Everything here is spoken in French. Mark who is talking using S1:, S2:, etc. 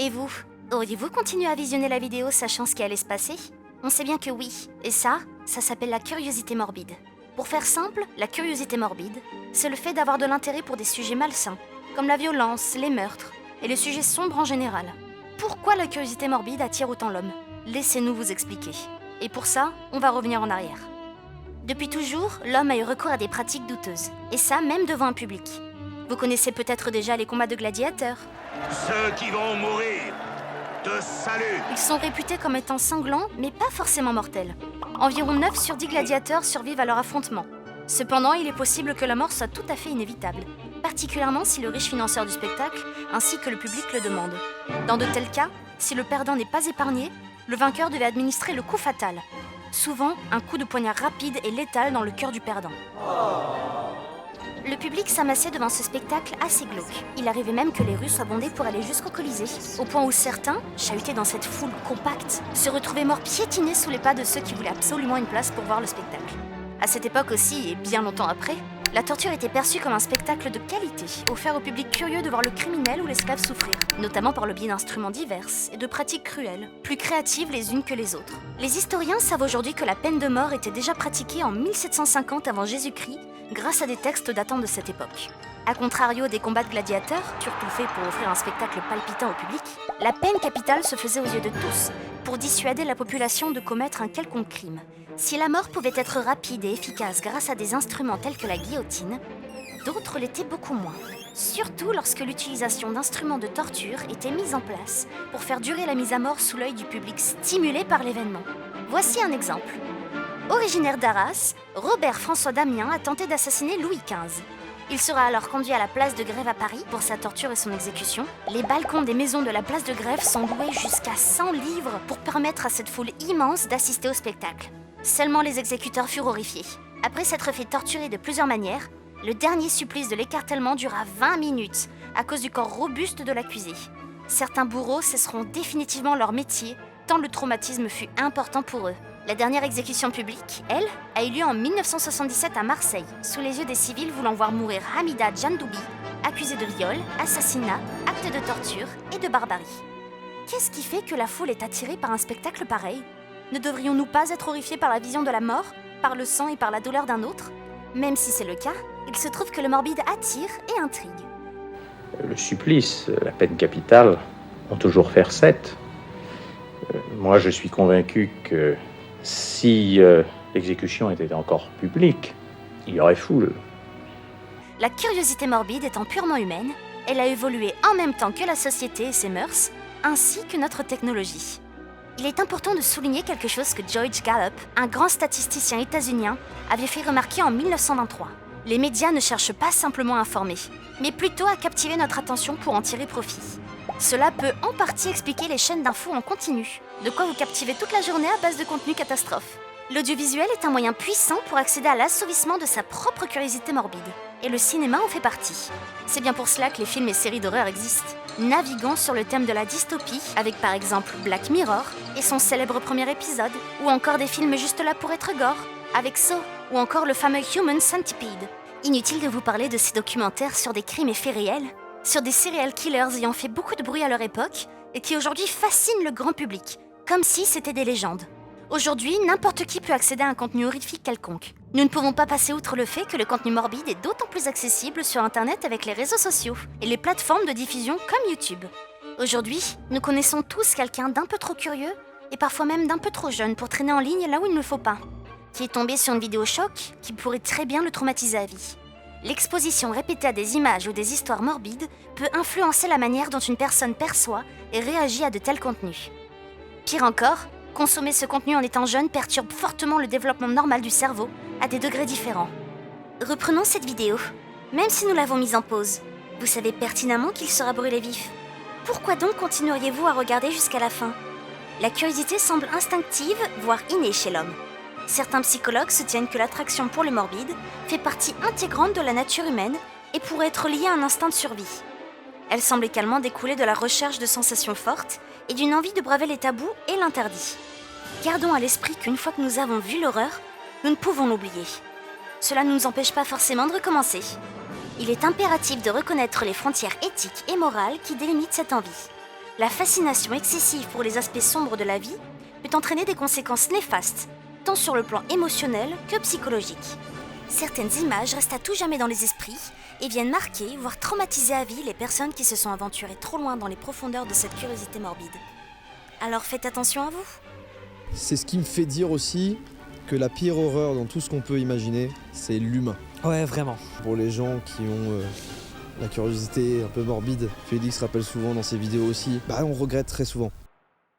S1: Et vous, auriez-vous continué à visionner la vidéo sachant ce qui allait se passer? On sait bien que oui, et ça s'appelle la curiosité morbide. Pour faire simple, la curiosité morbide, c'est le fait d'avoir de l'intérêt pour des sujets malsains, comme la violence, les meurtres, et les sujets sombres en général. Pourquoi la curiosité morbide attire autant l'homme? Laissez-nous vous expliquer. Et pour ça, on va revenir en arrière. Depuis toujours, l'homme a eu recours à des pratiques douteuses, et ça même devant un public. Vous connaissez peut-être déjà les combats de gladiateurs.
S2: Ceux qui vont mourir te saluent.
S1: Ils sont réputés comme étant sanglants, mais pas forcément mortels. Environ 9 sur 10 gladiateurs survivent à leur affrontement. Cependant, il est possible que la mort soit tout à fait inévitable, particulièrement si le riche financeur du spectacle ainsi que le public le demandent. Dans de tels cas, si le perdant n'est pas épargné, le vainqueur devait administrer le coup fatal. Souvent, un coup de poignard rapide et létal dans le cœur du perdant. Le public s'amassait devant ce spectacle assez glauque. Il arrivait même que les rues soient bondées pour aller jusqu'au Colisée, au point où certains, chahutés dans cette foule compacte, se retrouvaient morts piétinés sous les pas de ceux qui voulaient absolument une place pour voir le spectacle. À cette époque aussi, et bien longtemps après, la torture était perçue comme un spectacle de qualité, offert au public curieux de voir le criminel ou l'esclave souffrir, notamment par le biais d'instruments divers et de pratiques cruelles, plus créatives les unes que les autres. Les historiens savent aujourd'hui que la peine de mort était déjà pratiquée en 1750 avant Jésus-Christ, grâce à des textes datant de cette époque. A contrario des combats de gladiateurs, surtout faits pour offrir un spectacle palpitant au public, la peine capitale se faisait aux yeux de tous, pour dissuader la population de commettre un quelconque crime. Si la mort pouvait être rapide et efficace grâce à des instruments tels que la guillotine, d'autres l'étaient beaucoup moins. Surtout lorsque l'utilisation d'instruments de torture était mise en place pour faire durer la mise à mort sous l'œil du public stimulé par l'événement. Voici un exemple. Originaire d'Arras, Robert-François Damien a tenté d'assassiner Louis XV. Il sera alors conduit à la place de Grève à Paris pour sa torture et son exécution. Les balcons des maisons de la place de Grève sont loués jusqu'à 100 livres pour permettre à cette foule immense d'assister au spectacle. Seulement les exécuteurs furent horrifiés. Après s'être fait torturer de plusieurs manières, le dernier supplice de l'écartèlement dura 20 minutes à cause du corps robuste de l'accusé. Certains bourreaux cesseront définitivement leur métier tant le traumatisme fut important pour eux. La dernière exécution publique, elle, a eu lieu en 1977 à Marseille, sous les yeux des civils voulant voir mourir Hamida Djandoubi, accusée de viol, assassinat, acte de torture et de barbarie. Qu'est-ce qui fait que la foule est attirée par un spectacle pareil? Ne devrions-nous pas être horrifiés par la vision de la mort, par le sang et par la douleur d'un autre? Même si c'est le cas, il se trouve que le morbide attire et intrigue.
S3: Le supplice, la peine capitale, ont toujours fait recette. Moi, je suis convaincu que si l'exécution était encore publique, il y aurait foule.
S1: La curiosité morbide étant purement humaine, elle a évolué en même temps que la société et ses mœurs, ainsi que notre technologie. Il est important de souligner quelque chose que George Gallup, un grand statisticien états-unien, avait fait remarquer en 1923. Les médias ne cherchent pas simplement à informer, mais plutôt à captiver notre attention pour en tirer profit. Cela peut en partie expliquer les chaînes d'infos en continu, de quoi vous captivez toute la journée à base de contenu catastrophe. L'audiovisuel est un moyen puissant pour accéder à l'assouvissement de sa propre curiosité morbide, et le cinéma en fait partie. C'est bien pour cela que les films et séries d'horreur existent, naviguant sur le thème de la dystopie, avec par exemple Black Mirror et son célèbre premier épisode, ou encore des films juste là pour être gore, avec Saw, ou encore le fameux Human Centipede. Inutile de vous parler de ces documentaires sur des crimes et faits réels, sur des serial killers ayant fait beaucoup de bruit à leur époque et qui aujourd'hui fascinent le grand public, comme si c'était des légendes. Aujourd'hui, n'importe qui peut accéder à un contenu horrifique quelconque. Nous ne pouvons pas passer outre le fait que le contenu morbide est d'autant plus accessible sur Internet avec les réseaux sociaux et les plateformes de diffusion comme YouTube. Aujourd'hui, nous connaissons tous quelqu'un d'un peu trop curieux et parfois même d'un peu trop jeune pour traîner en ligne là où il ne faut pas, qui est tombé sur une vidéo choc qui pourrait très bien le traumatiser à vie. L'exposition répétée à des images ou des histoires morbides peut influencer la manière dont une personne perçoit et réagit à de tels contenus. Pire encore, consommer ce contenu en étant jeune perturbe fortement le développement normal du cerveau à des degrés différents. Reprenons cette vidéo. Même si nous l'avons mise en pause, vous savez pertinemment qu'il sera brûlé vif. Pourquoi donc continueriez-vous à regarder jusqu'à la fin? La curiosité semble instinctive, voire innée chez l'homme. Certains psychologues soutiennent que l'attraction pour le morbide fait partie intégrante de la nature humaine et pourrait être liée à un instinct de survie. Elle semble également découler de la recherche de sensations fortes et d'une envie de braver les tabous et l'interdit. Gardons à l'esprit qu'une fois que nous avons vu l'horreur, nous ne pouvons l'oublier. Cela ne nous empêche pas forcément de recommencer. Il est impératif de reconnaître les frontières éthiques et morales qui délimitent cette envie. La fascination excessive pour les aspects sombres de la vie peut entraîner des conséquences néfastes, tant sur le plan émotionnel que psychologique. Certaines images restent à tout jamais dans les esprits et viennent marquer, voire traumatiser à vie les personnes qui se sont aventurées trop loin dans les profondeurs de cette curiosité morbide. Alors faites attention à vous.
S4: C'est ce qui me fait dire aussi que la pire horreur dans tout ce qu'on peut imaginer, c'est l'humain.
S5: Ouais, vraiment.
S4: Pour les gens qui ont la curiosité un peu morbide, Félix rappelle souvent dans ses vidéos aussi, on regrette très souvent.